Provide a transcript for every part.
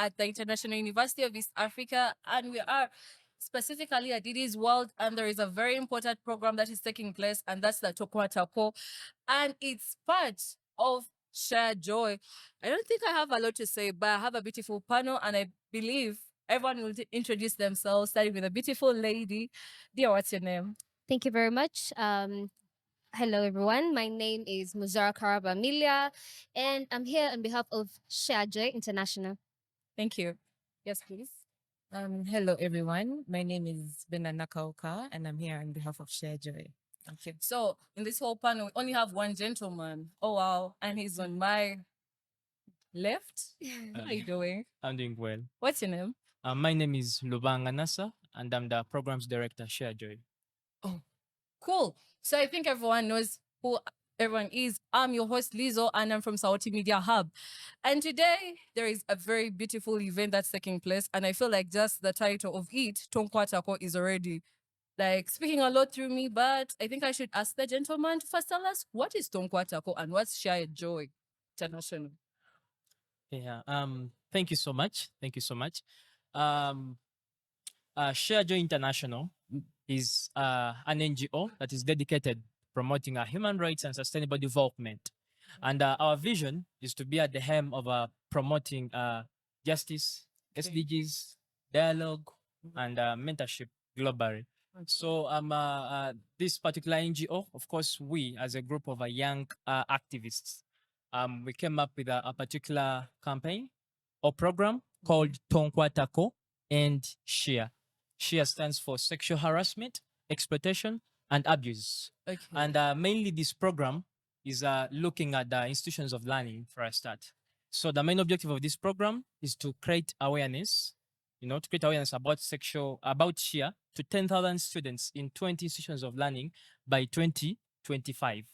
at the International University of East Africa, and we are specifically at Didi's World, and there is a very important program that is taking place, and that's the Tonkwatako, and it's part of Share Joy. I don't think I have a lot to say, but I have a beautiful panel, and I believe everyone will introduce themselves, starting with a beautiful lady. Dear, what's your name? Thank you very much. Hello, everyone. My name is Muzara Karabamilia, and I'm here on behalf of Shaje International. Thank you. Yes, please. Hello, everyone. My name is Benanakaoka, and I'm here on behalf of Share Joy. Thank you. So, in this whole panel, we only have one gentleman. Oh, wow. And he's on my left. How are you doing? I'm doing well. What's your name? My name is Lubanga Nasa, and I'm the programs director, Share Joy. Oh, cool. So, I think everyone knows who everyone is. I'm your host, Lizzo, and I'm from Sautiplus Media Hub. And today, there is a very beautiful event that's taking place. And I feel like just the title of it, Tonkwatako, is already like speaking a lot through me. But I think I should ask the gentleman to first tell us what is Tonkwatako and what's Share Joy International. Yeah. Thank you so much. Thank you so much. Share Joy International is an NGO that is dedicated promoting human rights and sustainable development. And our vision is to be at the helm of promoting justice, SDGs, dialogue, and mentorship globally. So this particular NGO, of course, we as a group of young activists, we came up with a particular campaign or program called Tonkwatako and Share. Share stands for Sexual Harassment, Exploitation, and Abuse. Okay. And mainly this program is looking at the institutions of learning for a start. So the main objective of this program is to create awareness, to create awareness about Share to 10,000 students in 20 institutions of learning by 2025.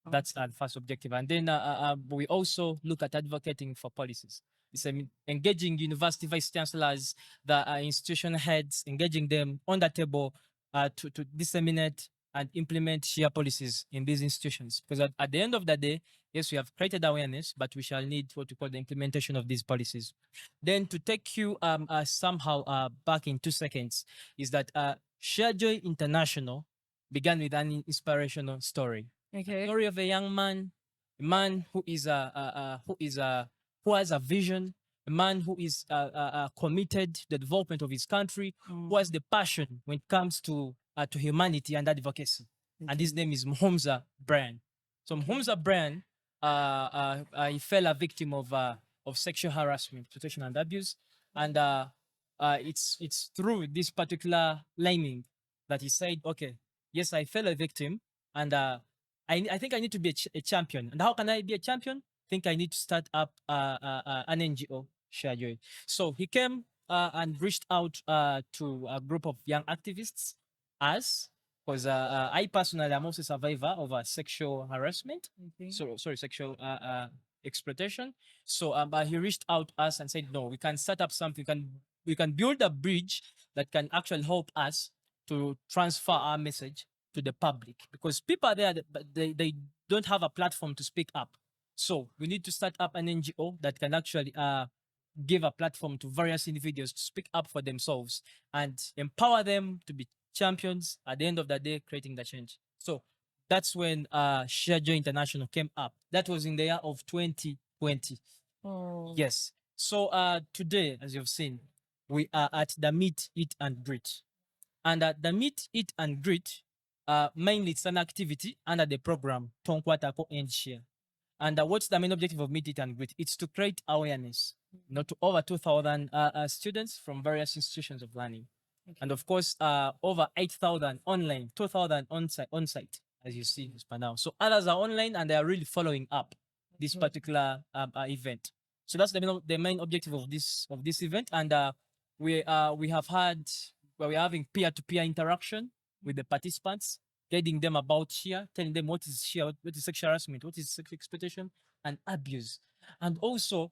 That's our first objective. And then we also look at advocating for policies. It's engaging university vice chancellors, the institution heads, engaging them on the table to disseminate and implement Share policies in these institutions. Because at the end of the day, yes, we have created awareness, but we shall need what we call the implementation of these policies. Then to take you somehow back in 2 seconds, is that Share Joy International began with an inspirational story. Okay. Story of a young man, a man who has a vision, a man who is committed to the development of his country, who has the passion when it comes to humanity and advocacy. And his name is Mhomza Brian. So Mhomza Brian, he fell a victim of sexual harassment, exploitation, and abuse. And it's through this particular lining that he said, okay, yes, I fell a victim, and I think I need to be a champion. And how can I be a champion? I think I need to start up an NGO, Share Joy. So he came and reached out to a group of young activists, because I personally am also a survivor of sexual harassment. Okay. Sexual exploitation. So he reached out to us and said, no, we can start up something. We can build a bridge that can actually help us to transfer our message to the public, because people are there, but they don't have a platform to speak up. So we need to start up an NGO that can actually give a platform to various individuals to speak up for themselves and empower them to be champions at the end of the day, creating the change. So that's when Share Joy International came up. That was in the year of 2020. Oh. Yes. So today, as you've seen, we are at the Meet, Eat and Greet. And at the Meet, Eat and Greet, mainly it's an activity under the program Tonkwatako and Share. And what's the main objective of Meet, Eat and Greet? It's to create awareness, to over 2,000 students from various institutions of learning. Okay. And of course, over 8,000 online, 2,000 on-site, as you see this by now. So others are online and they are really following up this particular event. So that's the main objective of this event. And we're having peer-to-peer interaction with the participants, guiding them about Share, telling them what is Share, what is sexual harassment, what is sexual exploitation and abuse, and also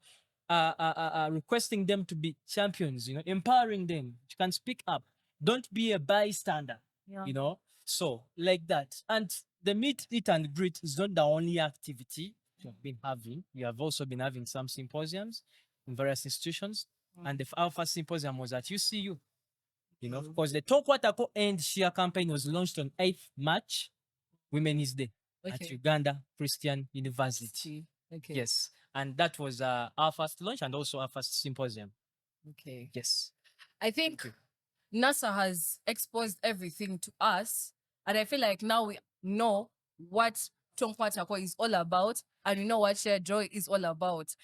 requesting them to be champions, empowering them. You can speak up. Don't be a bystander, So like that. And the Meet, Eat and Greet is not the only activity we have been having. We have also been having some symposiums in various institutions. And our first symposium was at UCU. You know, because the Tonkwatako and Share campaign was launched on 8th March, Women's Day, at Okay. Uganda Christian University. Okay. Yes. And that was our first launch and also our first symposium. Okay. Yes. I think Thank NASA has exposed everything to us, and I feel like now we know what Tonkwatako is all about, and we know what Share Joy is all about.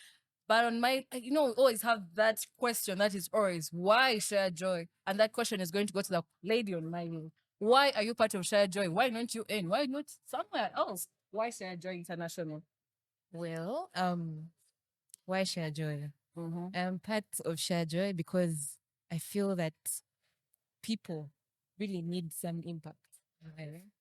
But on my, we always have that question that is always, why Share Joy? And that question is going to go to the lady on my room. Why are you part of Share Joy? Why not you in? Why not somewhere else? Why Share Joy International? Well, why Share Joy? Mm-hmm. I'm part of Share Joy because I feel that people really need some impact.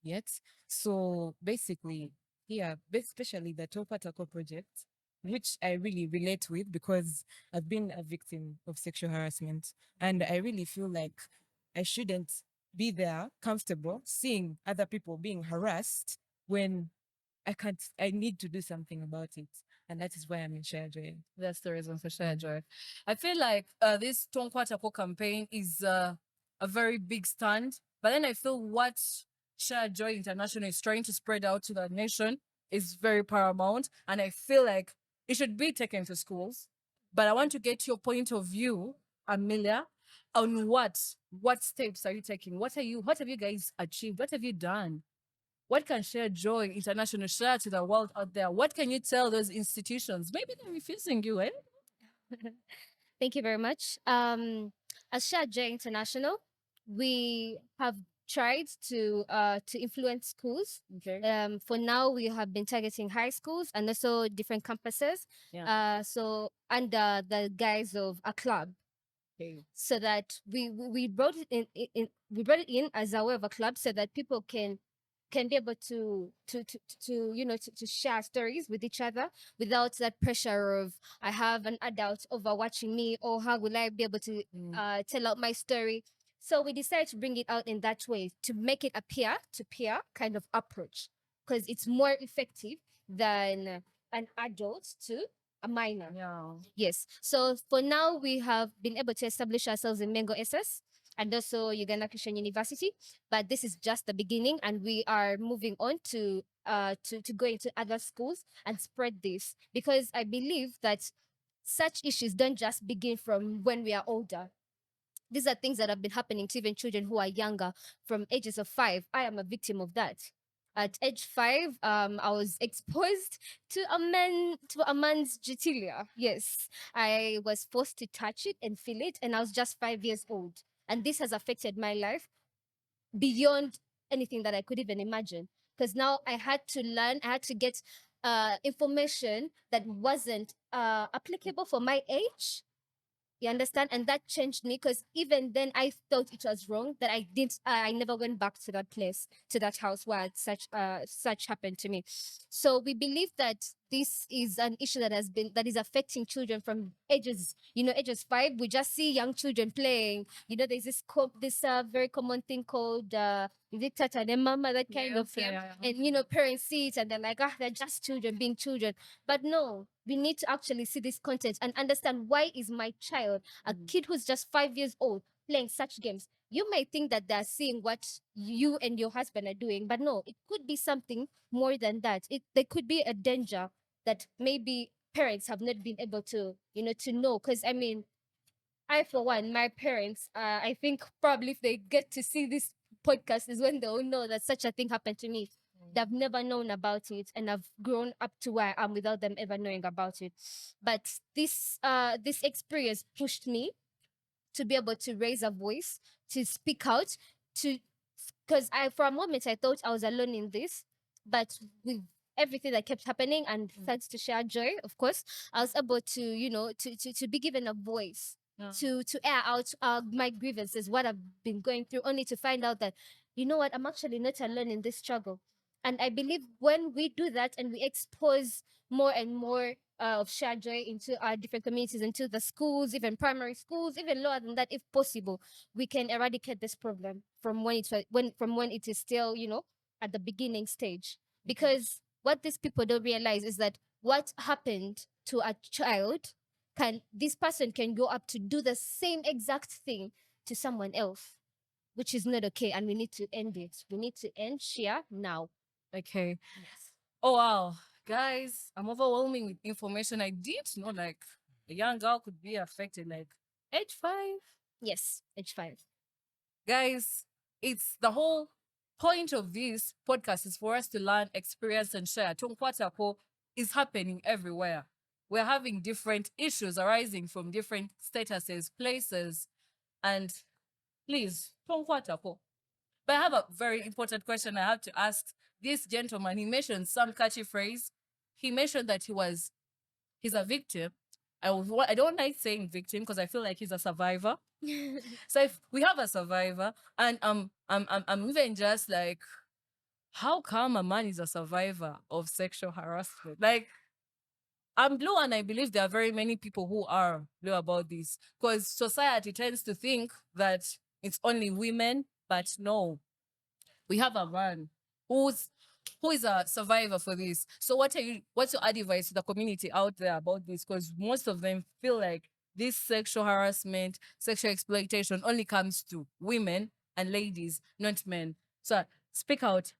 Yet. So basically, yeah, especially the Tonkwatako project, which I really relate with because I've been a victim of sexual harassment. And I really feel like I shouldn't be there comfortable seeing other people being harassed when I need to do something about it. And that is why I'm in Share Joy. That's the reason for Share Joy. I feel like this Tonkwatako campaign is a very big stand, but then I feel what Share Joy International is trying to spread out to the nation is very paramount, and I feel like it should be taken to schools. But I want to get your point of view, Amelia, on what steps are you taking? What have you guys achieved? What have you done? What can Share Joy International share to the world out there? What can you tell those institutions? Maybe they're refusing you, eh? Thank you very much. As Share Joy International, we have tried to influence schools. Okay. For now, we have been targeting high schools and also different campuses. Yeah. So under the guise of a club, Okay. so that we brought it we brought it in as a way of a club so that people can be able to share stories with each other without that pressure of I have an adult over watching me, or how will I be able to tell out my story. So we decided to bring it out in that way to make it a peer to peer kind of approach, because it's more effective than an adult to a minor. Yeah. Yes. So for now, we have been able to establish ourselves in Mengo SS and also Uganda Christian University. But this is just the beginning, and we are moving on to go into other schools and spread this, because I believe that such issues don't just begin from when we are older. These are things that have been happening to even children who are younger, from ages of 5. I am a victim of that. At age 5, I was exposed to a man's genitalia. Yes, I was forced to touch it and feel it, and I was just 5 years old. And this has affected my life beyond anything that I could even imagine. Because now I had to learn, I had to get information that wasn't applicable for my age. You understand? And that changed me, because even then I thought it was wrong that I never went back to that place, to that house where such happened to me. So we believe that this is an issue that is affecting children from ages 5. We just see young children playing. There's this very common thing called Victor and mama, that kind of thing. And parents see it and they're like, they're just children being children. But no, we need to actually see this content and understand, why is my child, a kid who's just 5 years old, playing such games? You might think that they're seeing what you and your husband are doing, but no, it could be something more than that. There could be a danger that maybe parents have not been able to know. Because I mean, I, for one, my parents, I think probably if they get to see this podcast is when they'll know that such a thing happened to me. They've never known about it, and I've grown up to where I am without them ever knowing about it. But this experience pushed me to be able to raise a voice, to speak out, because for a moment I thought I was alone in this, but with everything that kept happening, and thanks to Share Joy, of course, I was able to be given a voice, to air out my grievances, what I've been going through, only to find out that, what, I'm actually not alone in this struggle. And I believe when we do that and we expose more and more of Share Joy into our different communities, into the schools, even primary schools, even lower than that, if possible, we can eradicate this problem from when it is still, at the beginning stage. Because what these people don't realize is that what happened to a child this person can go up to do the same exact thing to someone else, which is not okay, and we need to end it. We need to end share now. Okay. Yes. Oh wow, guys, I'm overwhelming with information. I didn't know like a young girl could be affected like age 5. Yes, age 5. Guys, it's the whole point of this podcast is for us to learn, experience, and share. Tonkwatako is happening everywhere. We're having different issues arising from different statuses, places, and please, Tonkwatako. But I have a very important question I have to ask this gentleman. He mentioned some catchy phrase. He mentioned that he's a victim. I don't like saying victim because I feel like he's a survivor. So if we have a survivor, and I'm even just like, how come a man is a survivor of sexual harassment? Like, I'm blue, and I believe there are very many people who are blue about this because society tends to think that it's only women, but no, we have a man who is a survivor for this. So what's your advice to the community out there about this? Because most of them feel like this sexual harassment, sexual exploitation only comes to women and ladies, not men. So speak out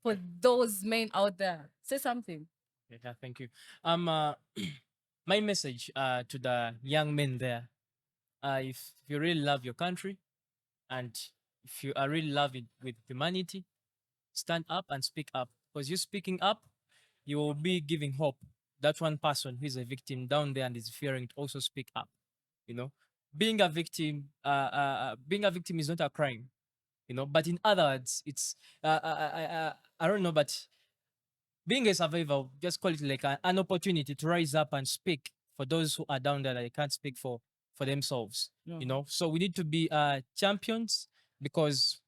for those men out there. Say something. Yeah, thank you. My message to the young men there, if you really love your country and if you are really loving with humanity, stand up and speak up. Because you speaking up, you will be giving hope. That one person who is a victim down there and is fearing to also speak up. You know, being a victim is not a crime. You know, but in other words, it's I don't know, but being a survivor, just call it like an opportunity to rise up and speak for those who are down there that they can't speak for themselves. You know, so we need to be champions because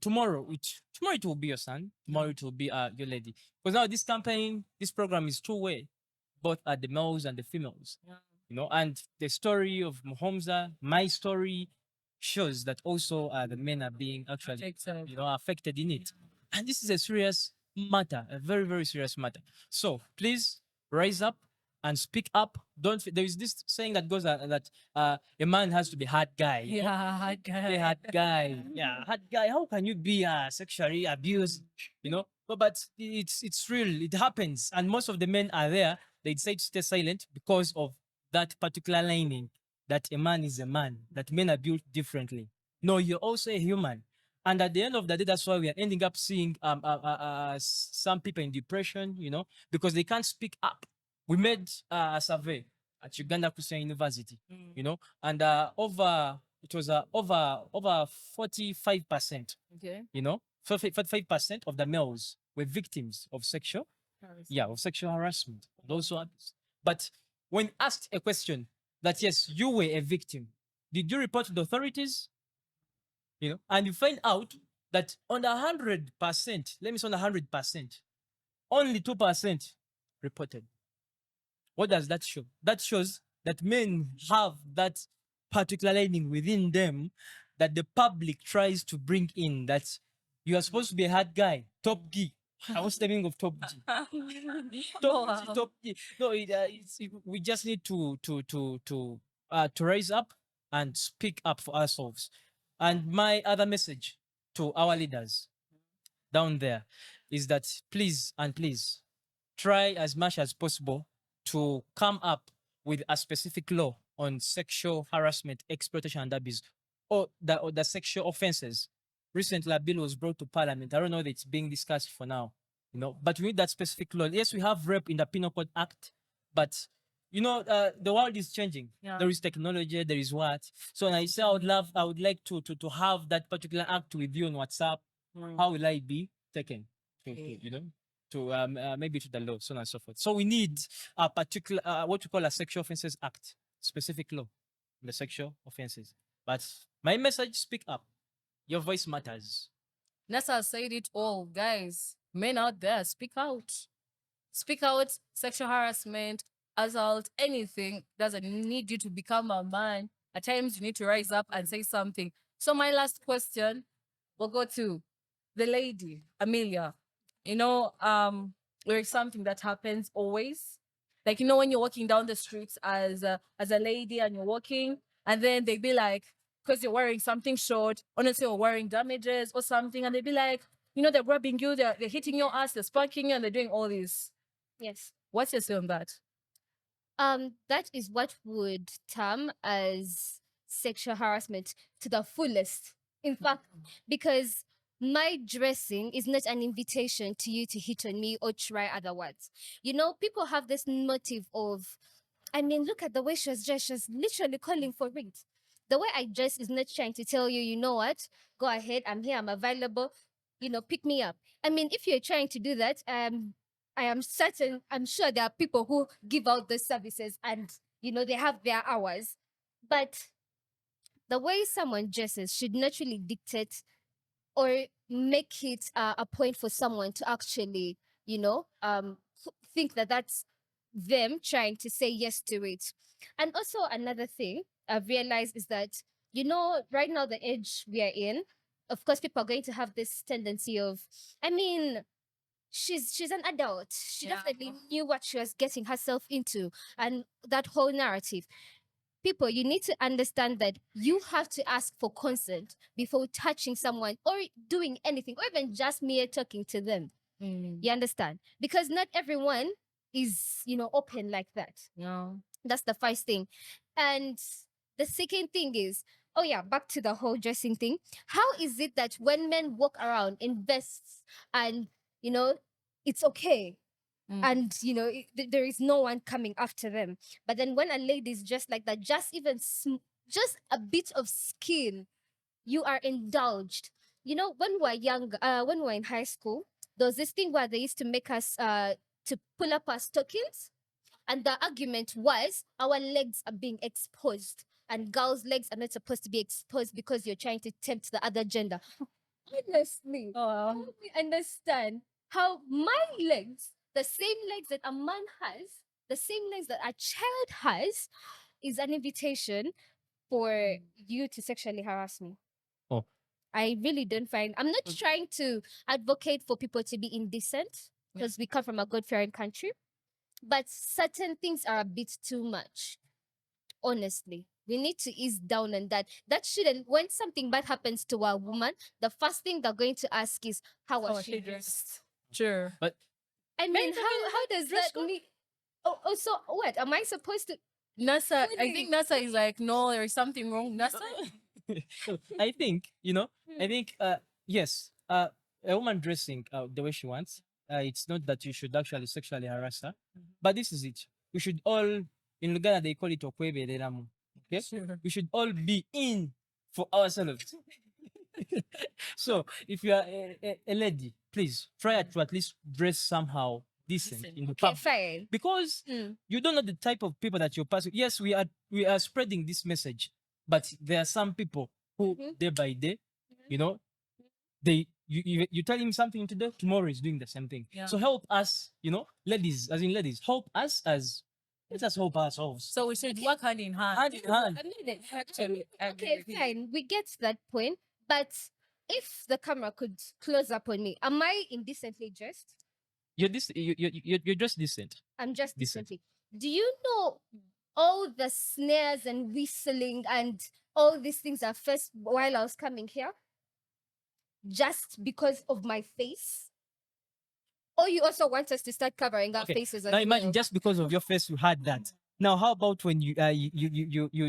tomorrow it will be your son, tomorrow it will be your lady. Because now this campaign, this program is two-way, both are the males and the females. You know, and the story of Mohomza, my story, shows that also the men are being actually affected in it. And this is a serious matter, a very, very serious matter. So please rise up and speak up. There is this saying that goes that a man has to be hard guy. Yeah, hard guy. Be hard guy. Yeah, hard guy. How can you be sexually abused? You know, but it's real. It happens, and most of the men are there. They decide to stay silent because of that particular lining that a man is a man, that men are built differently. No, you're also a human. And at the end of the day, that's why we are ending up seeing some people in depression, you know, because they can't speak up. We made a survey at Uganda Christian University, you know, and it was over 45%, Okay. you know, 45% of the males were victims of sexual harassment. Those ones. But when asked a question that yes, you were a victim, did you report to the authorities? You know, and you find out that on 100%, let me say on 100%, only 2% reported. What does that show? That shows that men have that particular lining within them that the public tries to bring in, that you are supposed to be a hard guy, top G. I was the meaning of top G. Top G. No, we just need to rise up and speak up for ourselves. And my other message to our leaders down there is that please try as much as possible to come up with a specific law on sexual harassment, exploitation, and abuse, or the sexual offenses. Recently, a bill was brought to Parliament. I don't know that it's being discussed for now, you know, but we need that specific law. Yes, we have rape in the Penal Code Act, but you know, the world is changing. Yeah. There is technology. There is what. So I say I would like to have that particular act with you on WhatsApp. How will I be taken? You know, to maybe to the law, so on and so forth. So we need a particular what we call a Sexual Offences Act, specific law, on the sexual offences. But my message: speak up. Your voice matters. Nessa said it all, guys. Men out there, speak out. Speak out. Sexual harassment, assault, anything doesn't need you to become a man. At times, you need to rise up and say something. So my last question will go to the lady, Amelia. You know, there is something that happens always. Like, you know, when you're walking down the streets as a lady and you're walking, and then they'd be like, because you're wearing something short, honestly, you're wearing damages or something, and they'd be like, you know, they're grabbing you, they're hitting your ass, they're spanking you, and they're doing all this. Yes. What's your say on that? That is what would term as sexual harassment to the fullest. In fact, because my dressing is not an invitation to you to hit on me or try other words. You know, people have this motive of, I mean, look at the way she was dressed. She's literally calling for it. The way I dress is not trying to tell you, you know what? Go ahead. I'm here. I'm available. You know, pick me up. I mean, if you're trying to do that, I am certain, I'm sure there are people who give out those services and, you know, they have their hours. But the way someone dresses should not really dictate or make it a point for someone to actually, you know, think that that's them trying to say yes to it. And also another thing I've realized is that, you know, right now the age we are in, of course, people are going to have this tendency of, I mean, she's an adult. She Yeah. definitely knew what she was getting herself into, and that whole narrative. People, you need to understand that you have to ask for consent before touching someone or doing anything, or even just mere talking to them. You understand? Because not everyone is, you know, open like that. No. That's the first thing. And the second thing is, oh yeah, back to the whole dressing thing. How is it that when men walk around in vests and, you know, it's okay, and you know there is no one coming after them, but then when a lady is dressed like that, just even just a bit of skin, you are indulged. You know, when we're young, when we're in high school, there was this thing where they used to make us to pull up our stockings, and the argument was our legs are being exposed and girls' legs are not supposed to be exposed because you're trying to tempt the other gender. Honestly, Oh, help me understand how my legs, the same legs that a man has, the same legs that a child has, is an invitation for you to sexually harass me. Oh. I really don't find, I'm not trying to advocate for people to be indecent, because we come from a God-fearing country, but certain things are a bit too much. Honestly, we need to ease down on that. That shouldn't, when something bad happens to a woman, the first thing they're going to ask is, how was she dressed? Sure. But I mean, how does dress that mean? Oh, so what? Am I supposed to? NASA, I Really? think NASA is like, no, there is something wrong. NASA? I think, I think, yes, a woman dressing the way she wants, it's not that you should actually sexually harass her, but this is it. We should all, in Uganda, they call it okwebereramu. Okay? Sure. We should all be in for ourselves. So, if you are a lady, please try to at least dress somehow decent in the Okay, public. fine. Because you don't know the type of people that you're passing. Yes, we are spreading this message, but there are some people who day by day, you know, you tell him something today, tomorrow he's doing the same thing. Yeah. So help us, ladies, help us let us help ourselves. So we should work hand in hand. Hand in hand. A minute. Actually, I agree Okay, with you. fine. We get that point. But if the camera could close up on me, am I indecently dressed? You're just decent. I'm just Decent. decently. Do you know all the snares and whistling and all these things are first while I was coming here? Just because of my face? Or you also want us to start covering our Okay, faces as now imagine well? just because of your face you had that. Now how about when you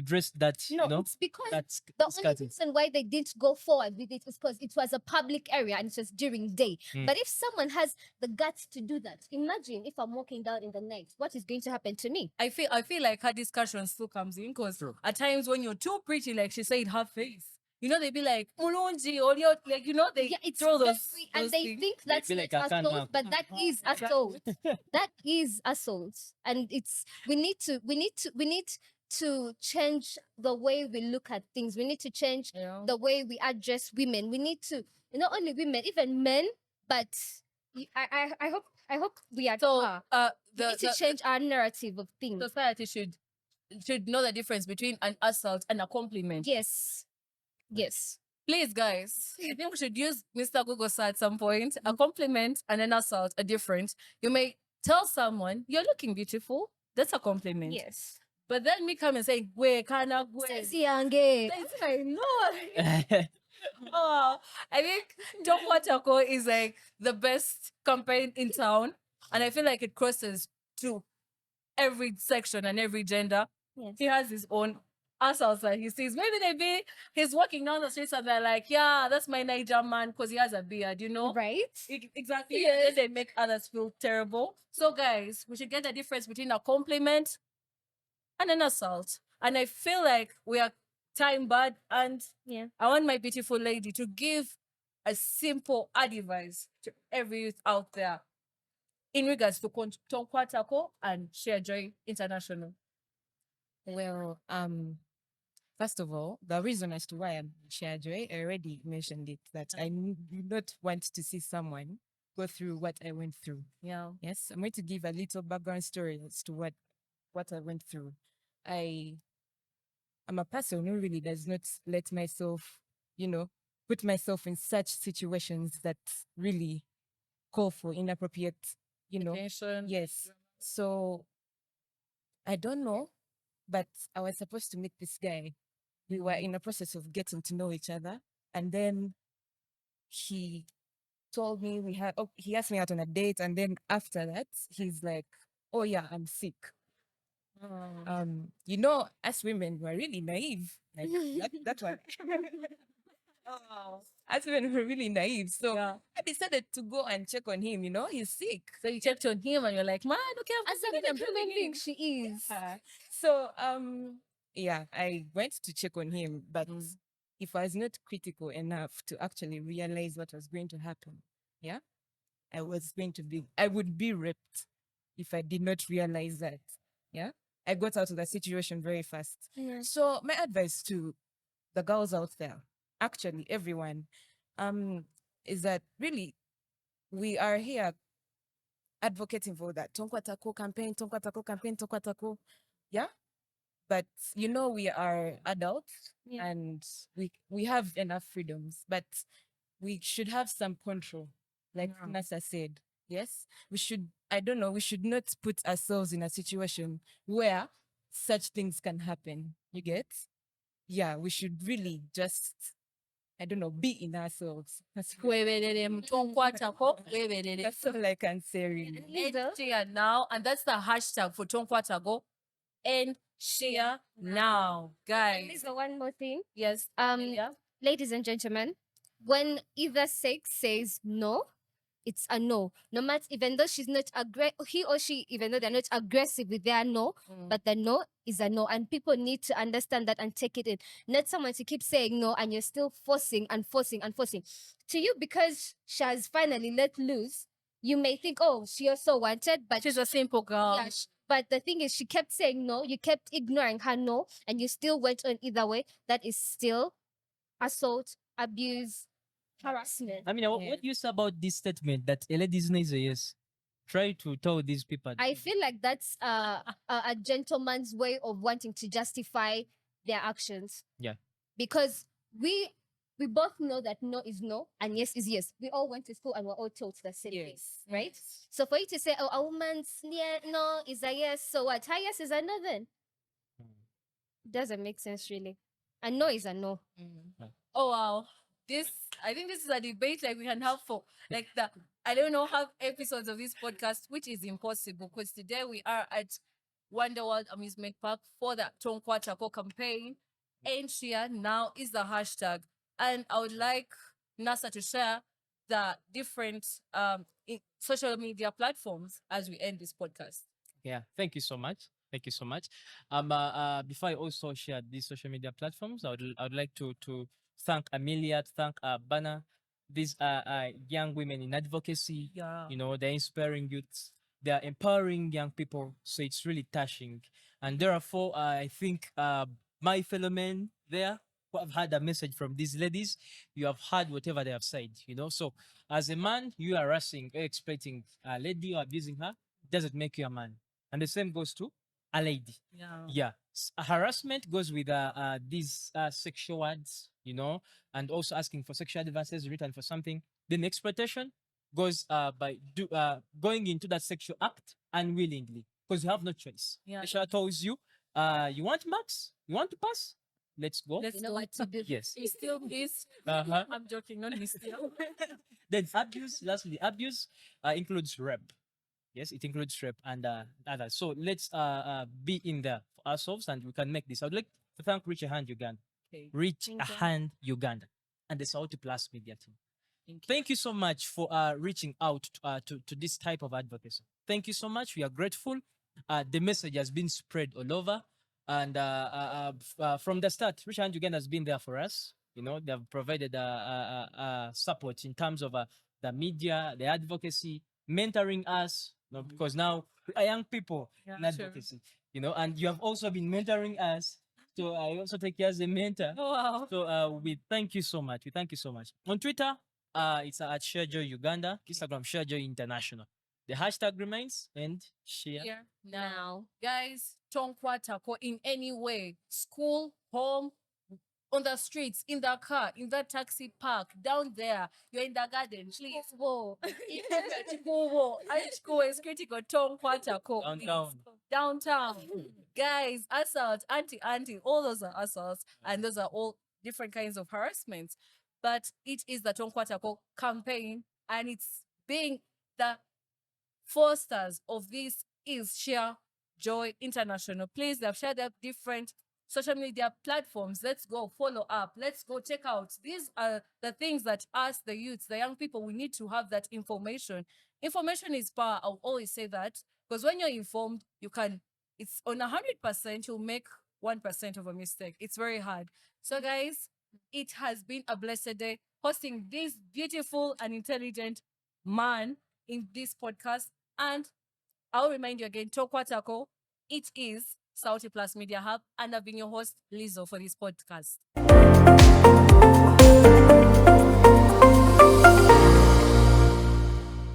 dressed that, No, it's because that's the only skirting? reason why they didn't go forward with it was because it was a public area and it was during day. Mm. But if someone has the guts to do that, imagine if I'm walking down in the night, what is going to happen to me? I feel like her discussion still comes in because at times when you're too pretty, like she said, her face, they'd be like, Mulonji, or you're like, they Yeah, it's throw those, very, and those they things. think that's be not like, I can't assault, have- but that is assault. That is assault, and we need to change the way we look at things. We need to change the way we address women. We need to, not only women, even men. But I hope we are. So We need to change our narrative of things. society should know the difference between an assault and a compliment. Yes, yes. Please, guys, I think we should use Mr. Google at some point. A compliment and an assault are different. You may tell someone, you're looking beautiful. That's a compliment. Yes. But then me come and say, "Gwe, kana gwe." Sexy yange. It's like, no. Oh, I think Tonkwatako is like the best campaign in town. And I feel like it crosses to every section and every gender. Yes. He has his own assholes that he sees. Maybe he's walking down the streets and they're like, yeah, that's my Niger man because he has a beard, you know? Right? Exactly. Yes. And then they make others feel terrible. So, guys, we should get the difference between a compliment and an assault. And I feel like we are time bad. And Yeah. I want my beautiful lady to give a simple advice to every youth out there in regards to Tonkwatako and Share Joy International. Well, first of all, the reason as to why I'm Share Joy, I already mentioned it, that I do not want to see someone go through what I went through. Yeah. Yes, I'm going to give a little background story as to what I went through. I'm a person who really does not let myself, put myself in such situations that really call for inappropriate, Attention. yes. So I don't know, but I was supposed to meet this guy. We were in the process of getting to know each other, and then he told me he asked me out on a date, and then after that he's like, "Oh yeah, I'm sick." Us women were really naive. Like that one. Us women were really naive. So Yeah. I decided to go and check on him, he's sick. So you checked on him and you're like, man, okay, As a good human being, she is. So yeah, I went to check on him, but Mm. if I was not critical enough to actually realize what was going to happen, yeah, I would be raped if I did not realize that. Yeah. I got out of that situation very fast. Yeah. So my advice to the girls out there, actually everyone, is that really we are here advocating for that Tonkwatako campaign, Tonkwatako campaign, Tonkwatako. Yeah. But we are adults, Yeah. and we have enough freedoms, but we should have some control, like Yeah. Nasa said. Yes, we should. I don't know. We should not put ourselves in a situation where such things can happen. You get? Yeah, we should really just, I don't know, be in ourselves. That's Tonkwatako. that's all I can say, really. Lisa? Share now, and that's the hashtag for Tonkwatako. And share now, guys. Lisa, one more thing. Yes. Yeah. Ladies and gentlemen, when either sex says no, it's a no. No matter, even though he or she, even though they're not aggressive with their no, but the no is a no. And people need to understand that and take it in. Not someone to keep saying no and you're still forcing and forcing and forcing. To you, because she has finally let loose, you may think, oh, she also wanted, but She's a simple girl. yeah, but the thing is, she kept saying no. You kept ignoring her no, and you still went on either way. That is still assault, abuse, harassment. I mean, what do you say about this statement that a lady's needs a yes? Try to tell these people. I feel like that's a gentleman's way of wanting to justify their actions. Yeah. Because we both know that no is no and yes is yes. We all went to school and we're all taught the same thing, right? So for you to say, oh, a woman's no is a yes, so what? Her yes is a no then? Doesn't make sense, really. A no is a no. Oh wow. I think this is a debate like we can have for like I don't know, have episodes of this podcast, which is impossible because today we are at Wonderworld Amusement Park for the Tonkwatako campaign. And share now is the hashtag. And I would like NASA to share the different social media platforms as we end this podcast. Yeah, thank you so much. Thank you so much. Before I also share these social media platforms, I would like to thank Amelia, thank Bana. These are young women in advocacy. Yeah. They're inspiring youths. They are empowering young people. So it's really touching. And therefore, I think my fellow men there who have had a message from these ladies, you have heard whatever they have said. So as a man, you are harassing, exploiting a lady or abusing her, doesn't make you a man. And the same goes to a lady. Yeah. Harassment goes with these sexual words, and also asking for sexual advances written for something. Then exploitation goes by going into that sexual act unwillingly. because you have no choice. Yeah. The teacher tells you, you want marks? You want to pass? Let's go. Let's You know go. what to do. Yes. He still is. Uh-huh. I'm joking, not me still. Then abuse, lastly, abuse includes rape. Yes, it includes rape and others. So let's be in there for ourselves and we can make this. I would like to thank Reach A Hand Uganda, Okay. Reach Thank A you. Hand Uganda, and the Sautiplus Media team. Thank you. Thank you so much for reaching out to this type of advocacy. Thank you so much. We are grateful. The message has been spread all over. And from the start, Reach A Hand Uganda has been there for us. You know, they have provided support in terms of the media, the advocacy, mentoring us. You know, because now we are young people Yeah, in sure. advocacy. You know, and you have also been mentoring us. So I also take you as a mentor. Oh, wow. So we thank you so much. We thank you so much. On Twitter, it's at ShareJoy Uganda, Instagram ShareJoy International. The hashtag remains and share. Here now. Now. Guys, Tonkwatako in any way, school, home, on the streets, in the car, in the taxi park, down there, you're in the garden, please. Whoa. School is critical. Tonkwatako. Downtown. Downtown. Guys, assault, auntie, all those are assaults, and those are all different kinds of harassments. But it is the Tonkwatako campaign, and it's being the fosters of this is Share Joy International. Please, they've shared up different social media platforms. Let's go follow up. Let's go check out. These are the things that us, the youths, the young people, we need to have that information. Information is power. I'll always say that because when you're informed, you can, it's on 100%, you'll make 1% of a mistake. It's very hard. So guys, it has been a blessed day hosting this beautiful and intelligent man in this podcast. And I'll remind you again, Tonkwatako, it is Sautiplus Media Hub, and I've been your host, Lizzo, for this podcast.